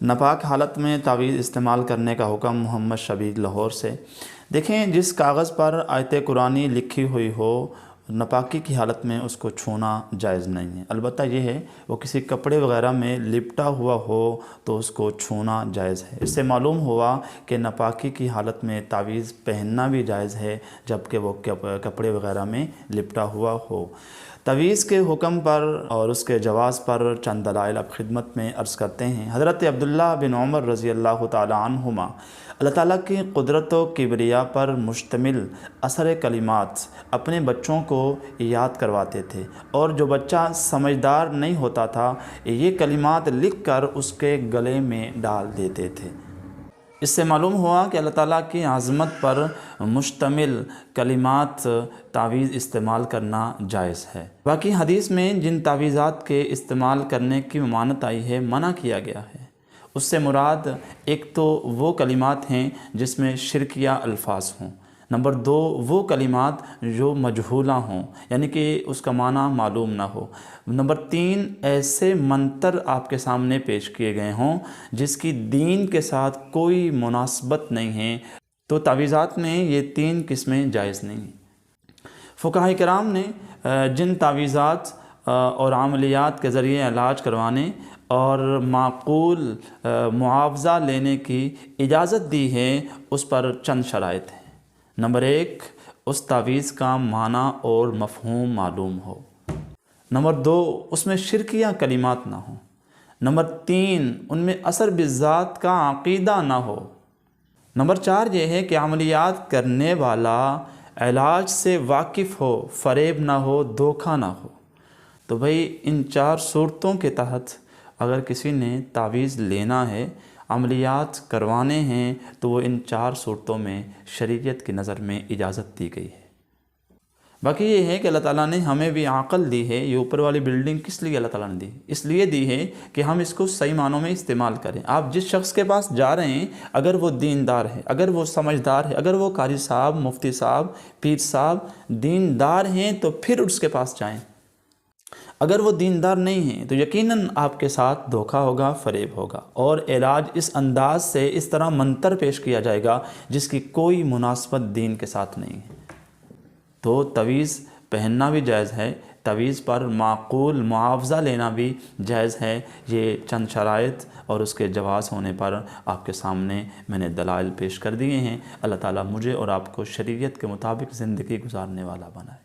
ناپاک حالت میں تعویذ استعمال کرنے کا حکم محمد شبیر لاہور سے۔ دیکھیں، جس کاغذ پر آیت قرآنی لکھی ہوئی ہو ناپاکی کی حالت میں اس کو چھونا جائز نہیں ہے۔ البتہ یہ ہے وہ کسی کپڑے وغیرہ میں لپٹا ہوا ہو تو اس کو چھونا جائز ہے۔ اس سے معلوم ہوا کہ ناپاکی کی حالت میں تعویذ پہننا بھی جائز ہے جبکہ وہ کپڑے وغیرہ میں لپٹا ہوا ہو۔ تعویذ کے حکم پر اور اس کے جواز پر چند دلائل اب خدمت میں عرض کرتے ہیں۔ حضرت عبداللہ بن عمر رضی اللہ تعالی عنہما اللہ تعالیٰ کی قدرت و کبریا پر مشتمل اثر کلمات اپنے بچوں کو یاد کرواتے تھے، اور جو بچہ سمجھدار نہیں ہوتا تھا یہ کلمات لکھ کر اس کے گلے میں ڈال دیتے تھے۔ اس سے معلوم ہوا کہ اللہ تعالیٰ کی عظمت پر مشتمل کلمات تعویذ استعمال کرنا جائز ہے۔ باقی حدیث میں جن تعویذات کے استعمال کرنے کی ممانعت آئی ہے، منع کیا گیا ہے، اس سے مراد ایک تو وہ کلمات ہیں جس میں شرکیہ الفاظ ہوں، نمبر 2 وہ کلمات جو مجہولہ ہوں یعنی کہ اس کا معنی معلوم نہ ہو، نمبر 3 ایسے منتر آپ کے سامنے پیش کیے گئے ہوں جس کی دین کے ساتھ کوئی مناسبت نہیں ہے، تو تعویذات میں یہ 3 قسمیں جائز نہیں ہیں۔ فقہاء کرام نے جن تعویذات اور عملیات کے ذریعے علاج کروانے اور معقول معاوضہ لینے کی اجازت دی ہے اس پر چند شرائط ہیں۔ نمبر 1 اس تعویذ کا معنی اور مفہوم معلوم ہو، نمبر 2 اس میں شرکیہ کلمات نہ ہوں، نمبر 3 ان میں اثر بالذات کا عقیدہ نہ ہو، نمبر 4 یہ ہے کہ عملیات کرنے والا علاج سے واقف ہو، فریب نہ ہو، دھوکہ نہ ہو۔ تو بھئی ان 4 صورتوں کے تحت اگر کسی نے تعویذ لینا ہے، عملیات کروانے ہیں، تو وہ ان 4 صورتوں میں شریعت کی نظر میں اجازت دی گئی ہے۔ باقی یہ ہے کہ اللہ تعالیٰ نے ہمیں بھی عقل دی ہے۔ یہ اوپر والی بلڈنگ کس لیے اللہ تعالیٰ نے دی؟ اس لیے دی ہے کہ ہم اس کو صحیح معنوں میں استعمال کریں۔ آپ جس شخص کے پاس جا رہے ہیں، اگر وہ دیندار ہے، اگر وہ سمجھدار ہے، اگر وہ قاری صاحب، مفتی صاحب، پیر صاحب دیندار ہیں تو پھر اس کے پاس جائیں۔ اگر وہ دیندار نہیں ہیں تو یقیناً آپ کے ساتھ دھوکہ ہوگا، فریب ہوگا، اور علاج اس انداز سے اس طرح منتر پیش کیا جائے گا جس کی کوئی مناسبت دین کے ساتھ نہیں ہے۔ تو تعویذ پہننا بھی جائز ہے، تعویذ پر معقول معاوضہ لینا بھی جائز ہے۔ یہ چند شرائط اور اس کے جواز ہونے پر آپ کے سامنے میں نے دلائل پیش کر دیے ہیں۔ اللہ تعالیٰ مجھے اور آپ کو شریعت کے مطابق زندگی گزارنے والا بنائے۔